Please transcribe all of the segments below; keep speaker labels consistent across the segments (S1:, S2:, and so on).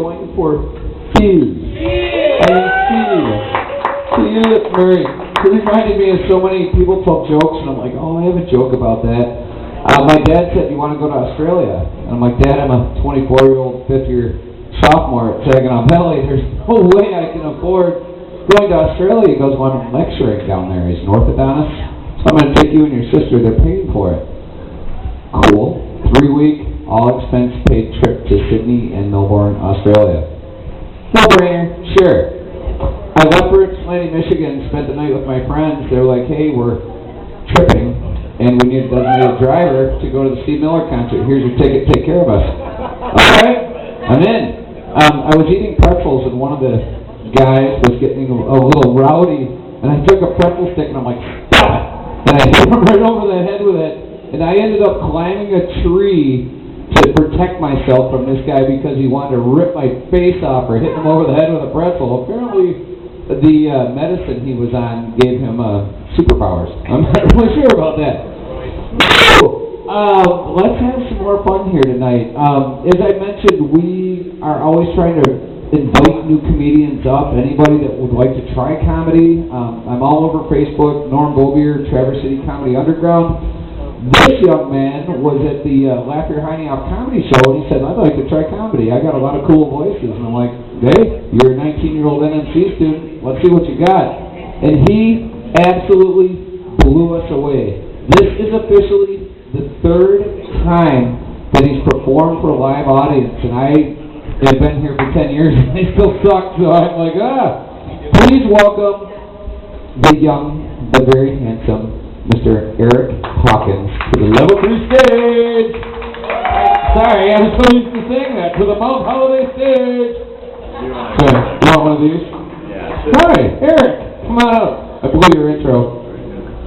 S1: going for Fuse. Fuse, Murray. It reminded me of so many people told jokes, and I'm like, oh, I have a joke about that. My dad said, you want to go to Australia? And I'm like, Dad, I'm a 24-year-old, fifth-year sophomore at Saginaw Valley. There's no way I can afford going to Australia. He goes, well, I'm lecturing down there. He's an orthodontist. So I'm going to take you and your sister. They're paying for it. Cool. 3-week, all-expense-paid trip to Sydney and Melbourne, Australia. No-brainer. Sure. I left for Ypsilanti, Michigan, spent the night with my friends. They're like, hey, we're tripping, and we need a designated driver to go to the Steve Miller concert. Here's your ticket, take care of us. Alright, I'm in. I was eating pretzels, and one of the guys was getting a little rowdy, and I took a pretzel stick, and I'm like, stop it! And I hit him right over the head with it, and I ended up climbing a tree to protect myself from this guy because he wanted to rip my face off or hit him over the head with a pretzel. Apparently, the medicine he was on gave him superpowers. I'm not really sure about that. Let's have some more fun here tonight. As I mentioned, we are always trying to invite new comedians up. Anybody that would like to try comedy, I'm all over Facebook, Norm Bobier, Traverse City Comedy Underground. This young man was at the Laugh Your Heiny Off comedy show, and he said, I'd like to try comedy. I got a lot of cool voices. And I'm like, hey, you're a 19-year-old NMC student. Let's see what you got. And he absolutely blew us away. This is officially the 3rd time that he's performed for a live audience, and I have been here for 10 years, and I still suck, so I'm like, Please welcome the young, the very handsome Mr. Eric Hawkins to the Level 3 stage. Sorry, I was so used to saying that. To the MtHoliday stage. You want one of these? Yeah. Sure. Hi, Eric. Come on up. I blew your intro.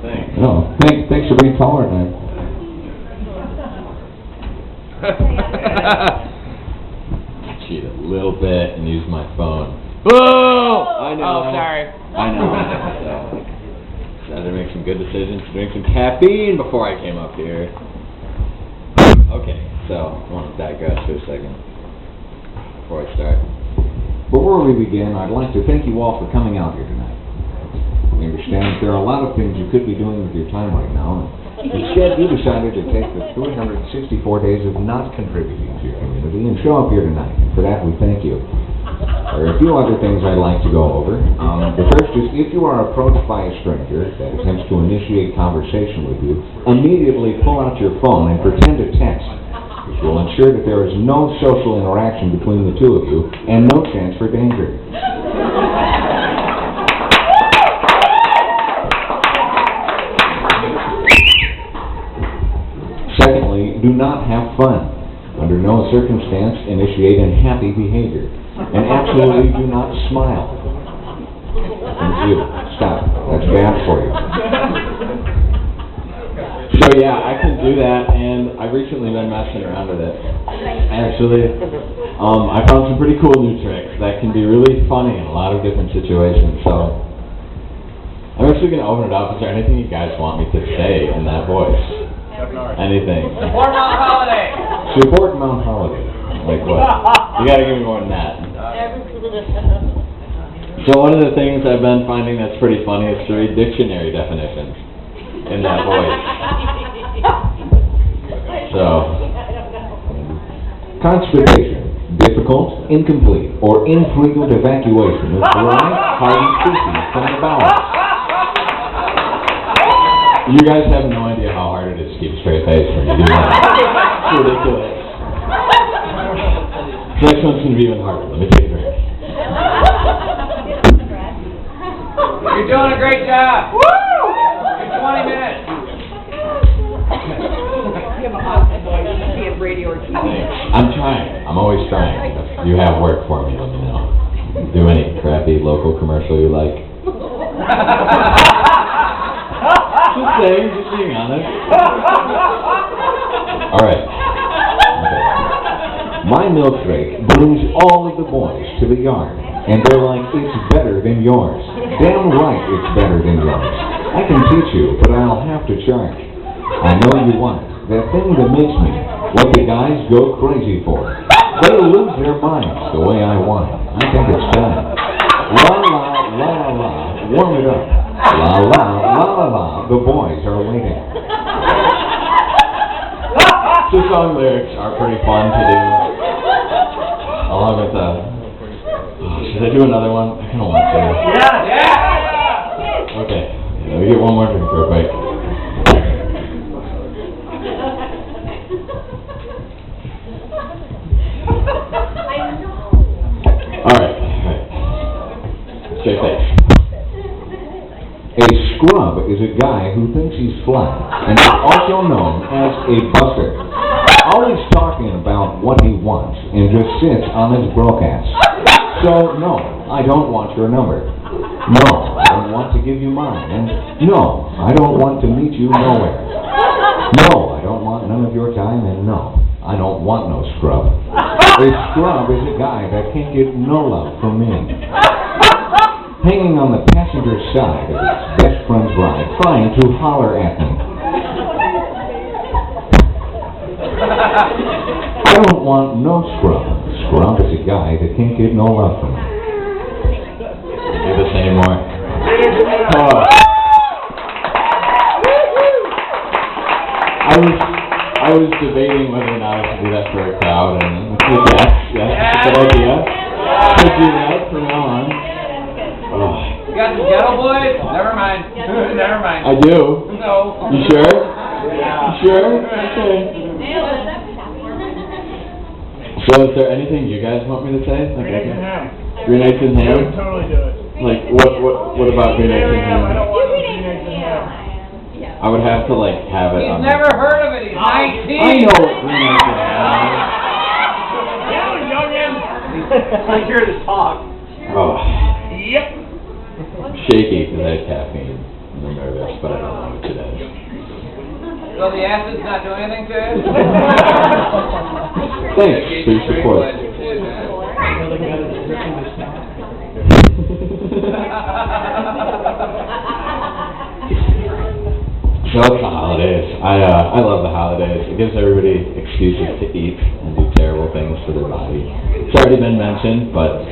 S2: Thanks.
S1: Oh, thanks for being taller than
S2: I cheat a little bit and use my phone. Whoa! I know.
S3: Oh, sorry.
S2: I know. I had to make some good decisions, drink some caffeine before I came up here. Okay, so I want to digress for a second before I start.
S1: Before we begin, I'd like to thank you all for coming out here tonight. We understand that there are a lot of things you could be doing with your time right now. Instead, you decided to take the 364 days of not contributing to your community and show up here tonight. And for that, we thank you. There are a few other things I'd like to go over. The first is, if you are approached by a stranger that attempts to initiate conversation with you, immediately pull out your phone and pretend to text. This will ensure that there is no social interaction between the two of you and no chance for danger. Secondly, do not have fun. Under no circumstance initiate unhappy behavior. And absolutely do not smile. And you, stop. That's bad for you.
S2: So yeah, I can do that, and I've recently been messing around with it. Actually, I found some pretty cool new tricks that can be really funny in a lot of different situations. So I'm actually going to open it up. Is there anything you guys want me to say in that voice? Anything.
S3: Support MtHoliday.
S2: Support MtHoliday. Like what? You gotta give me more than that. So one of the things I've been finding that's pretty funny is to read dictionary definitions in that voice. So,
S1: Constipation, difficult, incomplete, or infrequent evacuation of dry, hardy feces from the bowels.
S2: you guys have no idea how hard it is to keep a straight face when you do that. It's ridiculous. The next one's going to be even harder. Let me take a drink.
S3: You're doing a great job. Woo! In 20 minutes.
S4: You have an awesome voice. You should be a radio or TV.
S2: I'm trying. I'm always trying. If you have work for me, let me know. Do any crappy local commercial you like. Just saying, just being honest. All right. Okay.
S1: My milkshake brings all of the boys to the yard, and they're like, it's better than yours. Damn right it's better than yours. I can teach you, but I'll have to charge. I know you want it. That thing that makes me, what the guys go crazy for.
S2: They lose their minds the way I want it. I think it's time. La la la la la, warm it up. La la la la la, the boys are waiting. The song lyrics are pretty fun to do. Along with should I do another one? I kind of want to.
S3: Yeah!
S2: Okay, let me get one more drink real quick. Alright. Straight face. A scrub is a guy who thinks he's fly, and is also known as a buster. Always talking about what he wants, and just sits on his broke ass. So, no, I don't want your number. No, I don't want to give you mine. And no, I don't want to meet you nowhere. No, I don't want none of your time, and no, I don't want no scrub. A scrub is a guy that can't get no love from me. Hanging on the passenger side of his best friend's ride, trying to holler at me. I don't want no scrub. Scrub is a guy that can't get no love from me. Do this anymore. Oh. I was debating whether or not I should do that for a crowd, and yes, good idea. Could do that from now on. Oh.
S3: You got the ghetto boys? Never mind. Never mind.
S2: I do.
S3: No.
S2: You sure?
S3: Yeah.
S2: You sure? Okay. So is there anything you guys want me to say? Like,
S5: Green Eggs and Ham.
S2: Green Eggs and
S5: I
S2: Ham?
S5: would totally do it.
S2: Like, what about Green Eggs and Ham?
S5: I don't want no Green Eggs and Ham.
S2: I would have to, like, have it
S3: He's
S2: on...
S3: never heard of it. He's 19.
S2: I know what Green Eggs and Ham is.
S5: Yeah, youngin. I hear this talk.
S2: Oh,
S5: Yep.
S2: I'm shaky because I had caffeine. I'm nervous, but I don't know what it is.
S3: So the acid's not doing anything to it?
S2: Thanks for your support. So it's the holidays. I love the holidays. It gives everybody excuses to eat and do terrible things to their body. It's already been mentioned, but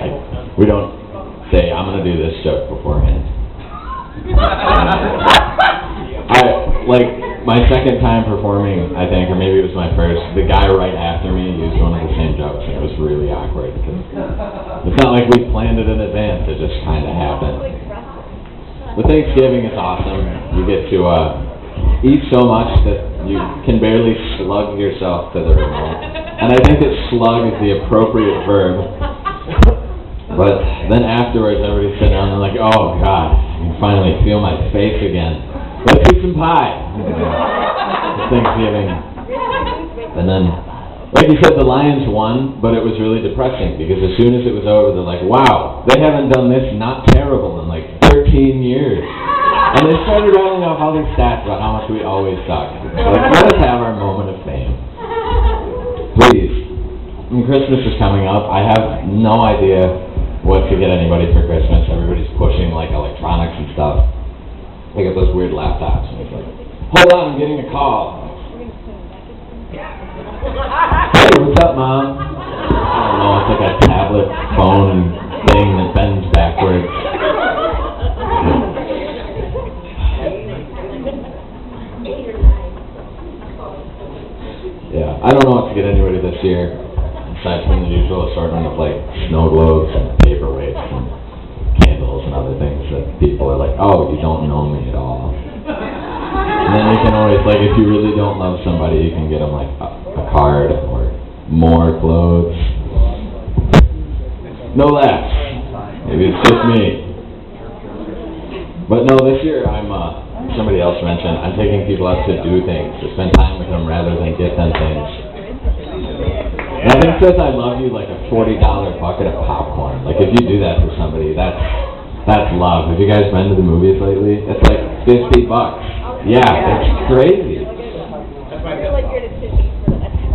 S2: we don't say, I'm going to do this joke beforehand. My second time performing, I think, or maybe it was my first, the guy right after me used one of the same jokes, and it was really awkward, because it's not like we planned it in advance, it just kind of happened. But Thanksgiving is awesome. You get to eat so much that you can barely slug yourself to the remote. And I think that slug is the appropriate verb. But then afterwards, everybody's sitting down and they're like, oh God, I can finally feel my face again. Let's eat some pie. It's Thanksgiving. And then, like you said, the Lions won, but it was really depressing because as soon as it was over, they're like, wow, they haven't done this not terrible in like 13 years. And they started rattling off all these stats about how much we always suck. Like, let us have our moment of fame. Please. I mean, Christmas is coming up. I have no idea what to get anybody for Christmas. Everybody's pushing like electronics and stuff. They get those weird laptops, and it's like, hold on, I'm getting a call. Hey, what's up, Mom? I don't know, it's like a tablet phone thing that bends backwards. Yeah, I don't know what to get anybody this year, aside from the usual assortment of like snow globes and paperweights and candles and other things that people are like, oh, you don't know me at all. And then you can always, like, if you really don't love somebody, you can get them like a card or more clothes. No laughs. Maybe it's just me. But no, this year somebody else mentioned, I'm taking people out to do things, to spend time with them rather than get them things. Nothing says I love you like a $40 bucket of popcorn. Like, if you do that for somebody, that's love. Have you guys been to the movies lately? It's like $50. Yeah, it's crazy.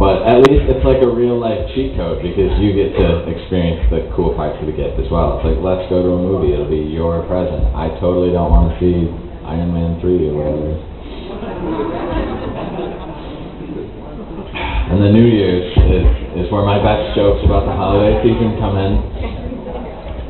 S2: But at least it's like a real life cheat code because you get to experience the cool parts of the gift as well. It's like, let's go to a movie. It'll be your present. I totally don't want to see Iron Man 3 or whatever. And the New Year's is where my best jokes about the holiday season come in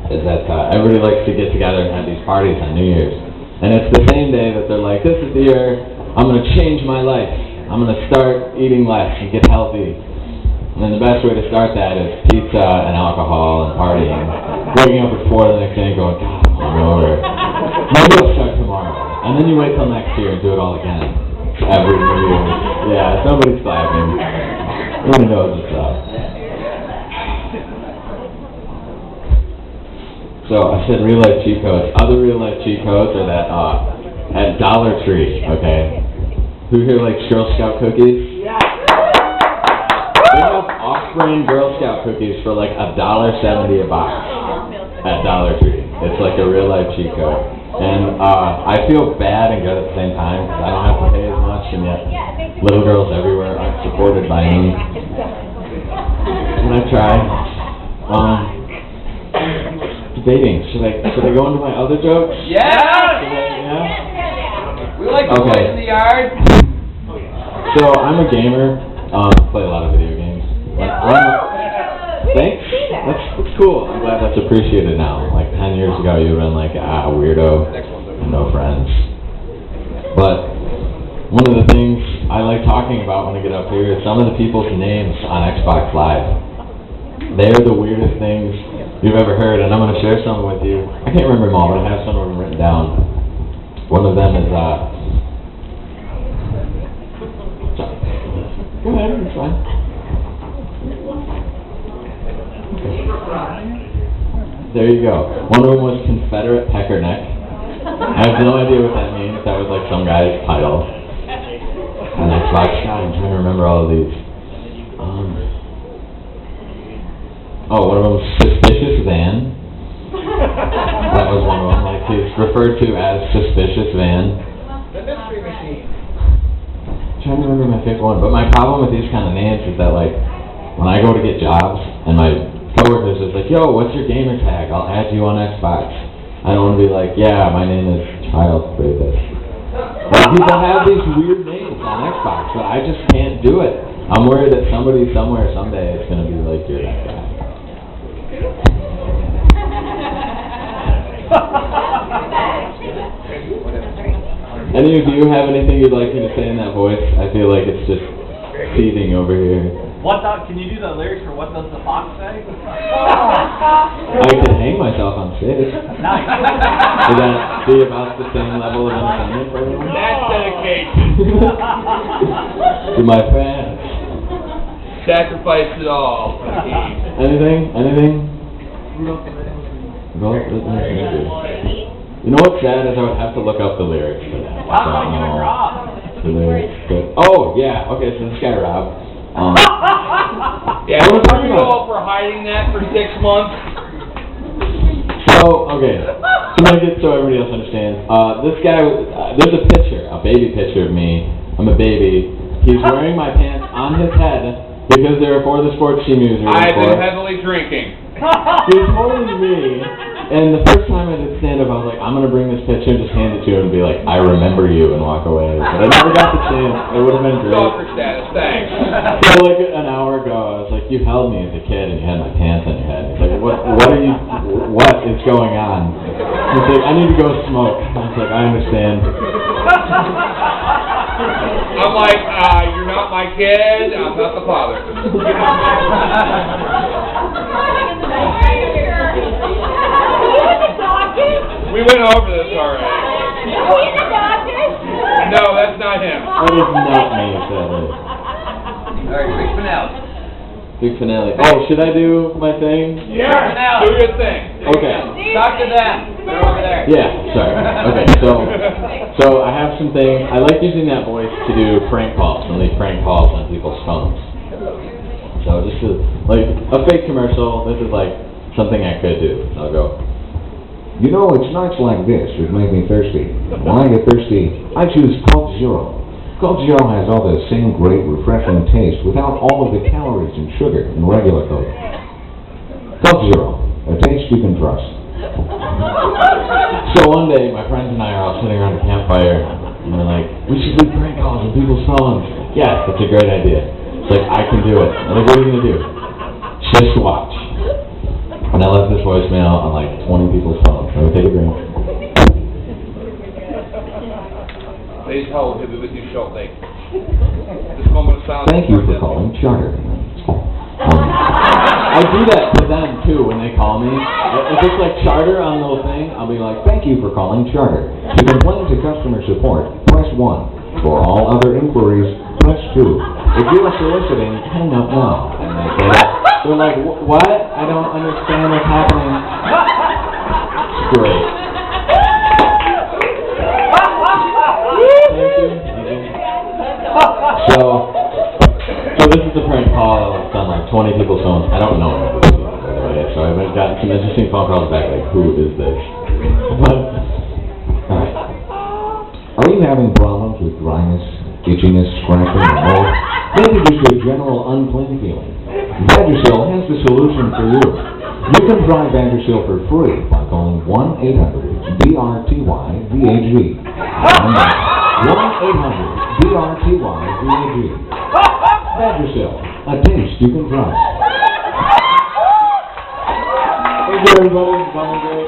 S2: is that everybody likes to get together and have these parties on New Year's. And it's the same day that they're like, this is the year I'm going to change my life. I'm going to start eating less and get healthy. And then the best way to start that is pizza and alcohol and partying. Waking up at 4 the next day and going, God, I'm hungover. Maybe I'll start tomorrow. And then you wait till next year and do it all again. Every New Year's. Yeah, somebody's clapping. Who knows what's up? So I said real life cheat codes. Other real life cheat codes are that at Dollar Tree, okay? Who here likes Girl Scout cookies?
S5: Yeah.
S2: They have off-brand Girl Scout cookies for like $1.70 a box at Dollar Tree. It's like a real life cheat code. And I feel bad and good at the same time because I don't have to pay as much, and yet little girls everywhere aren't supported by me. And I try. Debating. Should I go into my other jokes?
S3: Yeah!
S2: Yeah?
S3: We like to play in the yard.
S2: So I'm a gamer. Play a lot of video games. Thanks. That's cool. I'm glad that's appreciated now. Like 10 years ago, you would have been like, a weirdo, and no friends. But one of the things I like talking about when I get up here is some of the people's names on Xbox Live. They're the weirdest things you've ever heard, and I'm going to share some with you. I can't remember them all, but I have some of them written down. One of them is, sorry. Go ahead, it's fine. There you go. One of them was Confederate Peckerneck. I have no idea what that means. That was like some guy's title. On Xbox. God, I'm trying to remember all of these. One of them was Suspicious Van. That was one of them. Like, he's referred to as Suspicious Van.
S3: The mystery machine.
S2: I'm trying to remember my favorite one. But my problem with these kind of names is that, like, when I go to get jobs, and my coworkers is like, yo, what's your gamer tag? I'll add you on Xbox. I don't want to be like, yeah, my name is Child Rapist. Like, people have these weird names on Xbox, but I just can't do it. I'm worried that somebody somewhere someday is going to be like, you're that guy. Any of you have anything you'd like me to say in that voice? I feel like it's just seething over here.
S5: Can you do the lyrics for What Does the Fox Say?
S2: I could hang myself on stage.
S5: Nice.
S2: Would that be about the same level of entertainment for everyone?
S3: That's dedication.
S2: To my fans.
S3: Sacrifice it all for the game.
S2: Anything? You know what's sad is I would have to look up the lyrics for that.
S5: How about you and Rob?
S2: The lyrics. Oh, yeah. Okay, so this guy, Rob.
S3: Yeah,
S2: I wanna talk
S3: you
S2: about
S3: all for hiding that for 6 months.
S2: So, okay, to make it so everybody else understands, this guy, there's a picture, a baby picture of me. I'm a baby. He's wearing my pants on his head because they're for the sports team he was rooting
S3: I've
S2: for.
S3: been heavily drinking.
S2: He's holding me, and the first time I did stand-up, I was like, I'm going to bring this picture and just hand it to him and be like, I remember you, and walk away. But I never got the chance. It would have been great.
S3: Stalker status, thanks.
S2: So like an hour ago, I was like, you held me as a kid and you had my pants on your head. He's like, what is going on? He's like, I need to go smoke. I was like, I understand.
S3: I'm like, you're not my kid, I'm not the father. We went over this already. No, that's not him.
S2: That is not me, that is.
S3: Alright, big finale.
S2: Big finale. Oh, should I do my thing?
S3: Yeah, do your thing.
S2: Okay.
S3: Talk to them. They're over there.
S2: Yeah, sorry. Okay, so I have some things. I like using that voice to do prank calls, and leave prank calls on people's phones. So this is like a fake commercial. This is like something I could do. I'll go.
S1: You know, it's nights like this that make me thirsty. When I get thirsty, I choose Coke Zero. Coke Zero has all the same great, refreshing taste without all of the calories and sugar in regular Coke. Coke Zero, a taste you can trust.
S2: So one day, my friends and I are all sitting around a campfire, and we're like, we should leave prank calls on people's phones. Yeah, that's a great idea. It's like, I can do it. I'm like, what are you going to do? Just watch. And I left this voicemail on like 20 people's phones. Let me take a drink.
S3: Please hold, he'll be with you shortly. This moment of silence.
S2: Thank you for calling Charter. I do that to them too when they call me. If it's like Charter on the thing, I'll be like, thank you for calling Charter. To complain to customer support, press 1. For all other inquiries, press 2. If you are soliciting, hang up now. And they get it. They're like, what? I don't understand what's happening. It's great. Thank you. So this is a prank call. It's on like 20 people's phones. I don't know anybody, by the way. So I've gotten some interesting phone calls back, like, who is this? But, alright. Are you having problems with dryness, itchiness, scratching, or mold? Maybe just a general unclean feeling? Vagisil has the solution for you. You can try Vagisil for free by calling 1-800-BRTY-VAG. 1-800-BRTY-VAG. Vagisil, a taste you can trust. Thank you, everybody. It's been great.